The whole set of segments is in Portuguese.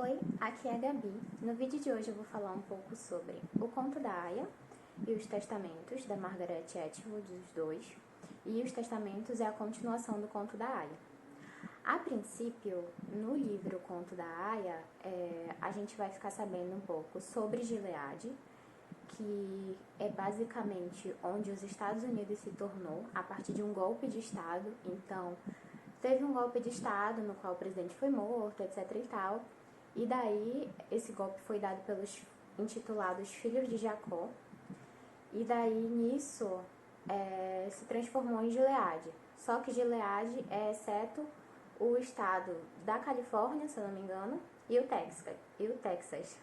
Oi, aqui é a Gabi. No vídeo de hoje eu vou falar um pouco sobre O Conto da Aia e Os Testamentos, da Margaret Atwood, os dois. E Os Testamentos é a continuação do Conto da Aia. A princípio, no livro O Conto da Aia, a gente vai ficar sabendo um pouco sobre Gileade, que é basicamente onde os Estados Unidos se tornou a partir de um golpe de Estado. Então, teve um golpe de Estado no qual o presidente foi morto, etc e tal. E daí, esse golpe foi dado pelos intitulados Filhos de Jacó. E daí, nisso, se transformou em Gileade. Só que Gileade é exceto o estado da Califórnia, se eu não me engano, e o Texas.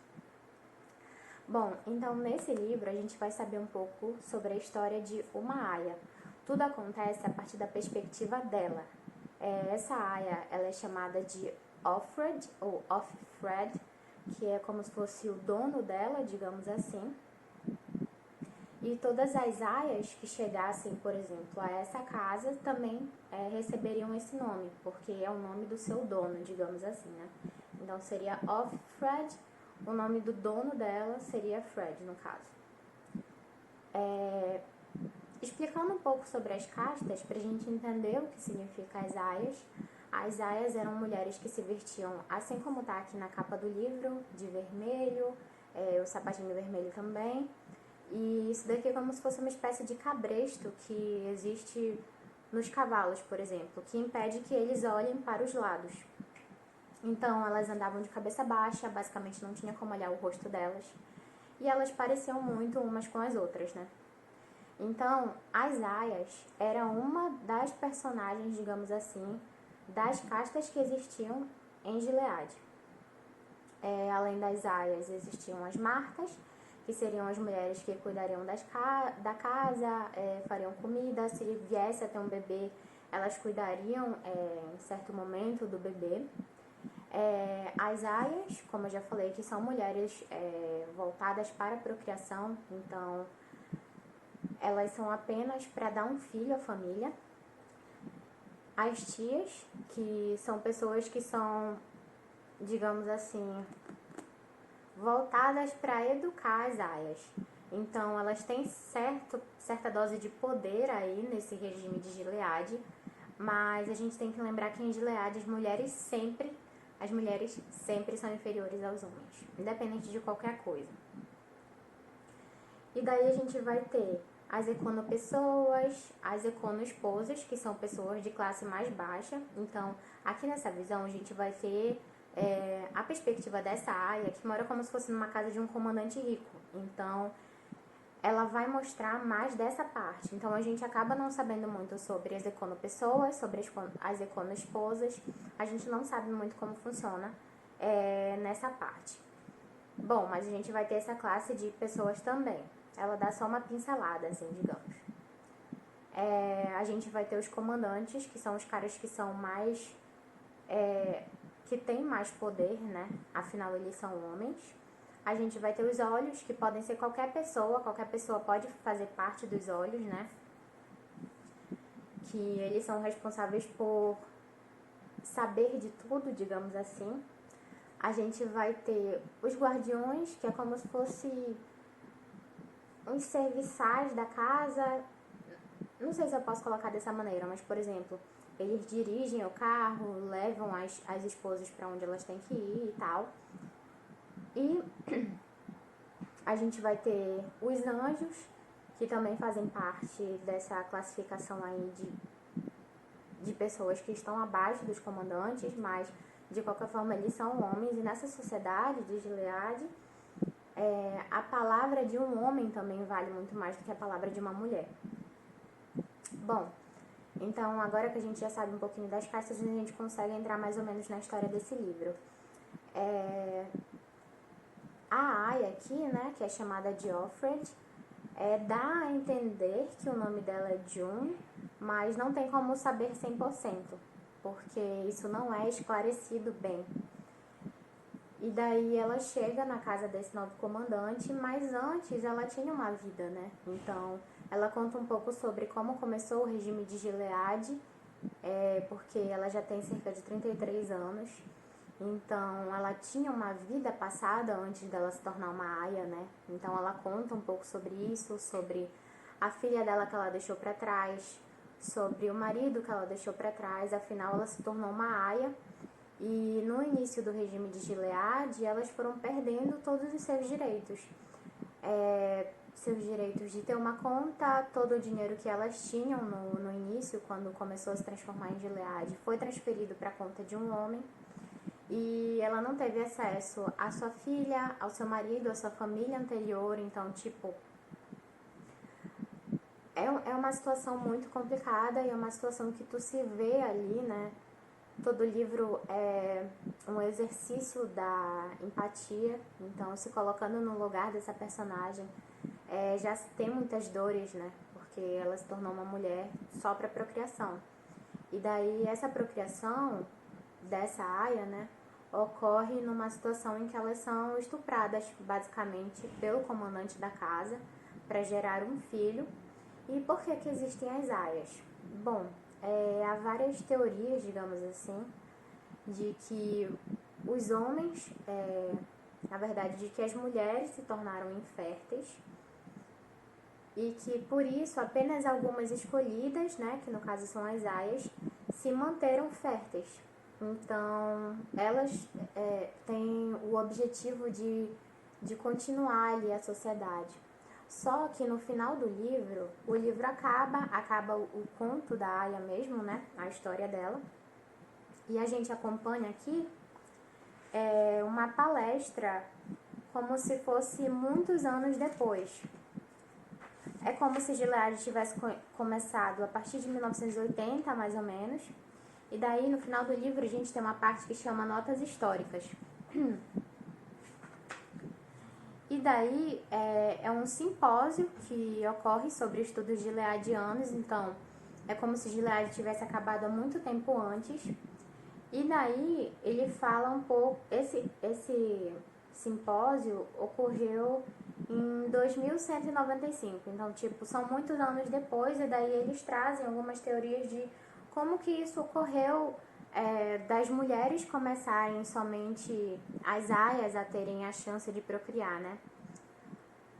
Bom, então nesse livro a gente vai saber um pouco sobre a história de uma aia. Tudo acontece a partir da perspectiva dela. Essa aia, ela é chamada de Offred, ou Offred, que é como se fosse o dono dela, digamos assim. E todas as aias que chegassem, por exemplo, a essa casa também receberiam esse nome, porque é o nome do seu dono, digamos assim, né? Então seria Offred, o nome do dono dela seria Fred, no caso. Explicando um pouco sobre as castas, para a gente entender o que significa as aias eram mulheres que se vestiam, assim como está aqui na capa do livro, de vermelho, o sapatinho vermelho também. E isso daqui é como se fosse uma espécie de cabresto que existe nos cavalos, por exemplo, que impede que eles olhem para os lados. Então, elas andavam de cabeça baixa, basicamente não tinha como olhar o rosto delas. E elas pareciam muito umas com as outras, né? Então, as aias eram uma das personagens, digamos assim, das castas que existiam em Gileade. Além das aias, existiam as martas, que seriam as mulheres que cuidariam da casa, fariam comida, se viesse a ter um bebê, elas cuidariam em certo momento do bebê. As aias, como eu já falei, que são mulheres voltadas para a procriação, então elas são apenas para dar um filho à família. As tias, que são pessoas que são, digamos assim, voltadas para educar as aias. Então, elas têm certa dose de poder aí nesse regime de Gileade, mas a gente tem que lembrar que em Gileade as mulheres sempre são inferiores aos homens, independente de qualquer coisa. E daí a gente vai ter as econopessoas, as econoesposas, que são pessoas de classe mais baixa. Então, aqui nessa visão, a gente vai ter a perspectiva dessa aia, que mora como se fosse numa casa de um comandante rico. Então, ela vai mostrar mais dessa parte. Então, a gente acaba não sabendo muito sobre as econopessoas, sobre as econoesposas. A gente não sabe muito como funciona nessa parte. Bom, mas a gente vai ter essa classe de pessoas também. Ela dá só uma pincelada, assim, digamos. A gente vai ter os comandantes, que são os caras que são mais... que têm mais poder, né? Afinal, eles são homens. A gente vai ter os olhos, que podem ser qualquer pessoa pode fazer parte dos olhos, né? Que eles são responsáveis por saber de tudo, digamos assim. A gente vai ter os guardiões, que é como se fosse uns serviçais da casa. Não sei se eu posso colocar dessa maneira, mas, por exemplo, eles dirigem o carro, levam as esposas para onde elas têm que ir e tal. E a gente vai ter os anjos, que também fazem parte dessa classificação aí de pessoas que estão abaixo dos comandantes, mas de qualquer forma eles são homens. E nessa sociedade de Gileade, a palavra de um homem também vale muito mais do que a palavra de uma mulher. Bom, então agora que a gente já sabe um pouquinho das castas, a gente consegue entrar mais ou menos na história desse livro. A aia aqui, né, que é chamada de Offred, dá a entender que o nome dela é June, mas não tem como saber 100%, porque isso não é esclarecido bem. E daí ela chega na casa desse novo comandante, mas antes ela tinha uma vida, né? Então, ela conta um pouco sobre como começou o regime de Gileade, porque ela já tem cerca de 33 anos. Então, ela tinha uma vida passada antes dela se tornar uma aia, né? Então, ela conta um pouco sobre isso, sobre a filha dela que ela deixou para trás, sobre o marido que ela deixou para trás. Afinal, ela se tornou uma aia e no início do regime de Gileade, elas foram perdendo todos os seus direitos. Seus direitos de ter uma conta, todo o dinheiro que elas tinham no início, quando começou a se transformar em Gileade, foi transferido para a conta de um homem. E ela não teve acesso à sua filha, ao seu marido, à sua família anterior. Então, tipo, é uma situação muito complicada e é uma situação que tu se vê ali, né? Todo livro é um exercício da empatia. Então, se colocando no lugar dessa personagem, já se tem muitas dores, né? Porque ela se tornou uma mulher só para procriação. E daí, essa procriação dessa aia, né? Ocorre numa situação em que elas são estupradas, basicamente, pelo comandante da casa para gerar um filho. E por que existem as aias? Bom, há várias teorias, digamos assim, de que os homens, na verdade, de que as mulheres se tornaram inférteis e que por isso apenas algumas escolhidas, né, que no caso são as aias, se manteram férteis. Então, elas têm o objetivo de continuar ali a sociedade. Só que no final do livro, o livro acaba o conto da Aya mesmo, né? A história dela. E a gente acompanha aqui uma palestra como se fosse muitos anos depois. É como se Gilead tivesse começado a partir de 1980, mais ou menos. E daí, no final do livro, a gente tem uma parte que chama Notas Históricas. E daí, é um simpósio que ocorre sobre estudos gileadianos. Então, é como se Gilead tivesse acabado há muito tempo antes. E daí, ele fala um pouco... Esse simpósio ocorreu em 2195. Então, tipo, são muitos anos depois. E daí, eles trazem algumas teorias de como que isso ocorreu, das mulheres começarem somente as aias a terem a chance de procriar, né?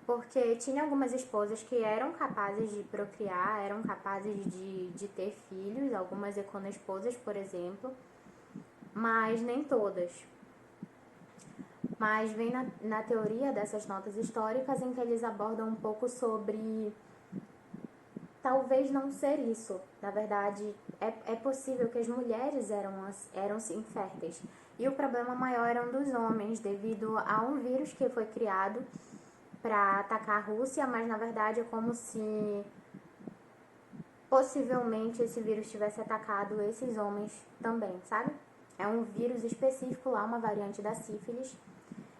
Porque tinha algumas esposas que eram capazes de procriar, eram capazes de ter filhos, algumas econesposas, por exemplo, mas nem todas. Mas vem na teoria dessas notas históricas em que eles abordam um pouco sobre talvez não ser isso. Na verdade, é possível que as mulheres eram sim férteis. E o problema maior eram dos homens, devido a um vírus que foi criado para atacar a Rússia, mas na verdade é como se possivelmente esse vírus tivesse atacado esses homens também, sabe? É um vírus específico lá, uma variante da sífilis.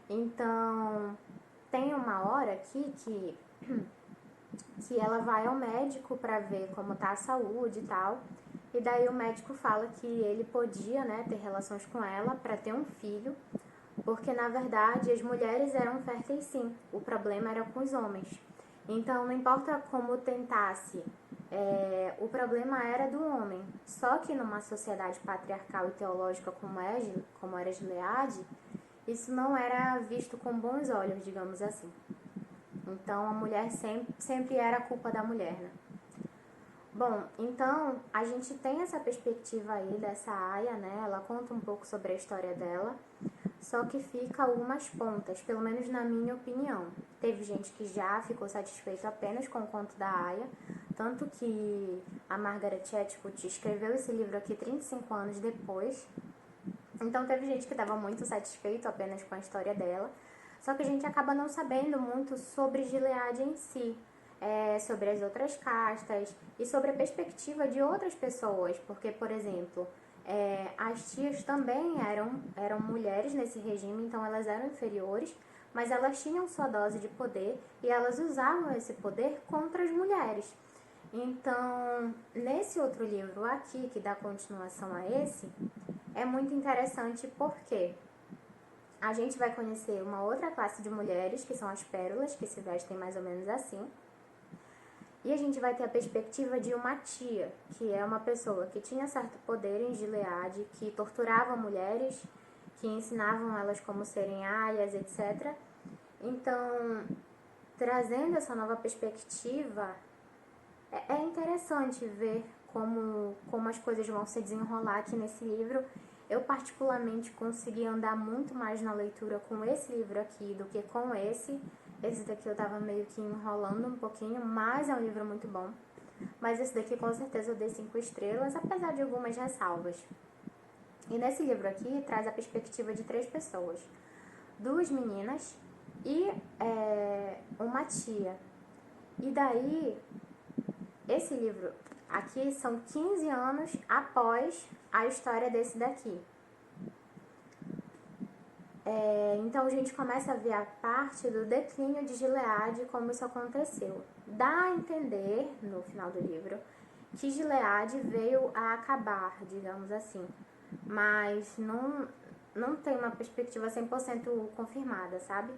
Então, tem uma hora aqui que ela vai ao médico para ver como tá a saúde e tal. E daí o médico fala que ele podia, né, ter relações com ela para ter um filho, porque na verdade as mulheres eram férteis sim, o problema era com os homens. Então não importa como tentasse, o problema era do homem. Só que numa sociedade patriarcal e teológica como era Gileade, isso não era visto com bons olhos, digamos assim. Então a mulher sempre era a culpa da mulher, né? Bom, então a gente tem essa perspectiva aí dessa aia, né? Ela conta um pouco sobre a história dela, só que fica algumas pontas, pelo menos na minha opinião. Teve gente que já ficou satisfeito apenas com o conto da aia, tanto que a Margaret Atwood escreveu esse livro aqui 35 anos depois. Então teve gente que estava muito satisfeito apenas com a história dela, só que a gente acaba não sabendo muito sobre Gilead em si, sobre as outras castas e sobre a perspectiva de outras pessoas, porque, por exemplo, as tias também eram mulheres nesse regime, então elas eram inferiores, mas elas tinham sua dose de poder e elas usavam esse poder contra as mulheres. Então, nesse outro livro aqui, que dá continuação a esse, é muito interessante porque a gente vai conhecer uma outra classe de mulheres, que são as pérolas, que se vestem mais ou menos assim. E a gente vai ter a perspectiva de uma tia, que é uma pessoa que tinha certo poder em Gileade, que torturava mulheres, que ensinavam elas como serem aias, etc. Então, trazendo essa nova perspectiva, é interessante ver como as coisas vão se desenrolar aqui nesse livro. Eu particularmente consegui andar muito mais na leitura com esse livro aqui do que com esse. Esse daqui eu tava meio que enrolando um pouquinho, mas é um livro muito bom. Mas esse daqui com certeza eu dei 5 estrelas, apesar de algumas ressalvas. E nesse livro aqui traz a perspectiva de 3 pessoas. 2 meninas e uma tia. E daí, esse livro aqui são 15 anos após a história desse daqui. Então a gente começa a ver a parte do declínio de Gileade, como isso aconteceu. Dá a entender, no final do livro, que Gileade veio a acabar, digamos assim. Mas não tem uma perspectiva 100% confirmada, sabe?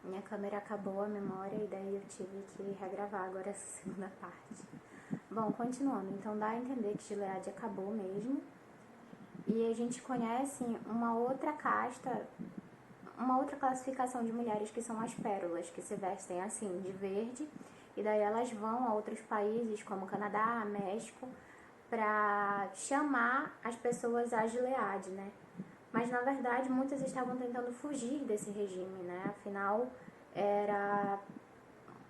Minha câmera acabou a memória e daí eu tive que regravar agora essa segunda parte. Bom, continuando, então dá a entender que Gileade acabou mesmo. E a gente conhece uma outra casta, uma outra classificação de mulheres que são as pérolas, que se vestem assim, de verde. E daí elas vão a outros países como Canadá, México, para chamar as pessoas a Gileade, né? Mas na verdade muitas estavam tentando fugir desse regime, né? Afinal era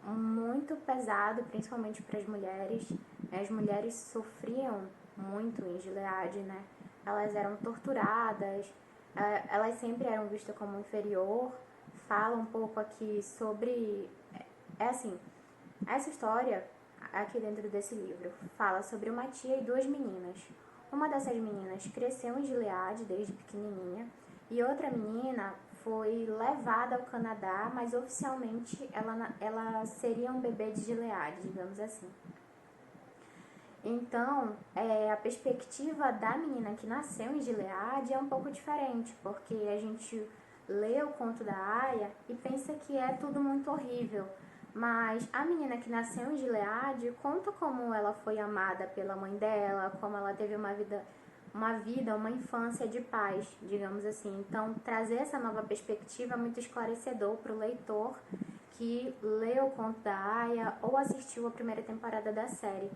muito pesado, principalmente para as mulheres. As mulheres sofriam muito em Gileade, né? Elas eram torturadas, elas sempre eram vistas como inferior. Fala um pouco aqui sobre... assim, essa história aqui dentro desse livro fala sobre uma tia e 2 meninas. Uma dessas meninas cresceu em Gileade desde pequenininha e outra menina foi levada ao Canadá, mas oficialmente ela seria um bebê de Gileade, digamos assim. Então, a perspectiva da menina que nasceu em Gileade é um pouco diferente, porque a gente lê o conto da Aya e pensa que é tudo muito horrível. Mas a menina que nasceu em Gileade conta como ela foi amada pela mãe dela, como ela teve uma infância de paz, digamos assim. Então, trazer essa nova perspectiva é muito esclarecedor para o leitor que leu o conto da Aya ou assistiu a primeira temporada da série.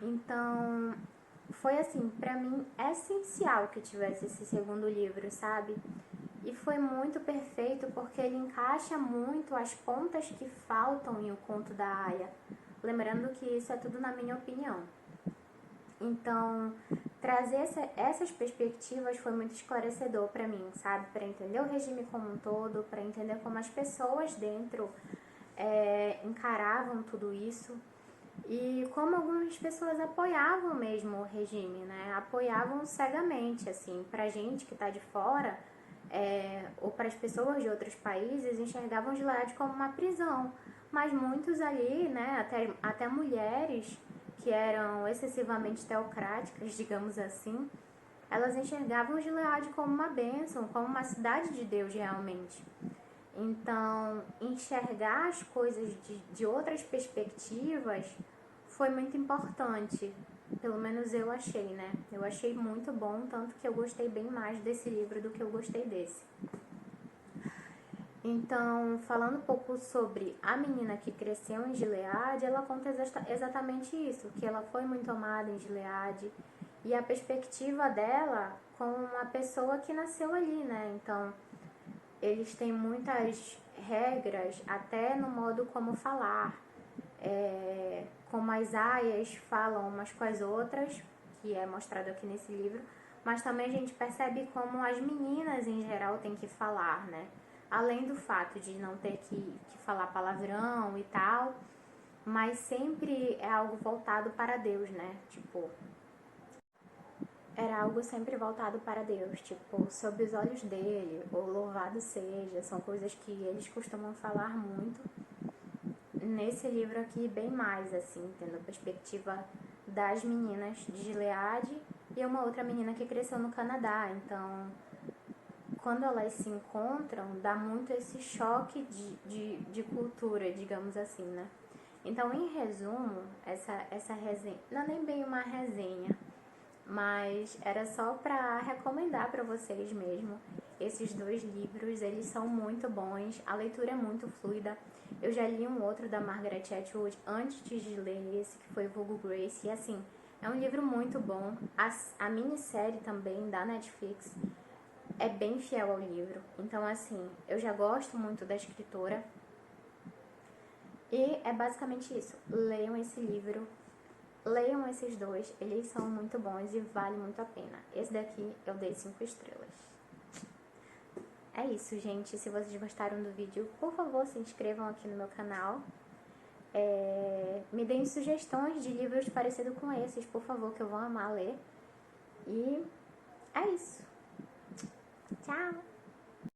Então, foi assim, pra mim, essencial que tivesse esse segundo livro, sabe? E foi muito perfeito porque ele encaixa muito as pontas que faltam em O Conto da Aya. Lembrando que isso é tudo na minha opinião. Então, trazer essas perspectivas foi muito esclarecedor pra mim, sabe? Pra entender o regime como um todo, pra entender como as pessoas dentro encaravam tudo isso. E como algumas pessoas apoiavam mesmo o regime, né? Apoiavam cegamente, assim. Pra gente que tá de fora, ou para as pessoas de outros países, enxergavam Gileade como uma prisão. Mas muitos ali, né, até mulheres que eram excessivamente teocráticas, digamos assim, elas enxergavam Gileade como uma bênção, como uma cidade de Deus realmente. Então, enxergar as coisas de outras perspectivas foi muito importante. Pelo menos eu achei, né? Eu achei muito bom, tanto que eu gostei bem mais desse livro do que eu gostei desse. Então, falando um pouco sobre a menina que cresceu em Gileade, ela conta exatamente isso, que ela foi muito amada em Gileade e a perspectiva dela como uma pessoa que nasceu ali, né? Então, eles têm muitas regras, até no modo como falar, como as aias falam umas com as outras, que é mostrado aqui nesse livro, mas também a gente percebe como as meninas em geral têm que falar, né? Além do fato de não ter que falar palavrão e tal, mas sempre é algo voltado para Deus, né? Tipo, era algo sempre voltado para Deus, tipo, sob os olhos dele, ou louvado seja, são coisas que eles costumam falar muito. Nesse livro aqui, bem mais, assim, tendo a perspectiva das meninas de Gileade e uma outra menina que cresceu no Canadá. Então, quando elas se encontram, dá muito esse choque de cultura, digamos assim, né? Então, em resumo, essa resenha, não é nem bem uma resenha, mas era só pra recomendar pra vocês mesmo. Esses dois livros, eles são muito bons, a leitura é muito fluida. Eu já li um outro da Margaret Atwood antes de ler esse, que foi Vulgo Grace, e assim, é um livro muito bom. A minissérie também da Netflix é bem fiel ao livro. Então, assim, eu já gosto muito da escritora. E é basicamente isso. Leiam esse livro, leiam esses dois, eles são muito bons e vale muito a pena. Esse daqui eu dei 5 estrelas. É isso, gente. Se vocês gostaram do vídeo, por favor, se inscrevam aqui no meu canal. Me deem sugestões de livros parecidos com esses, por favor, que eu vou amar ler. E é isso. Tchau!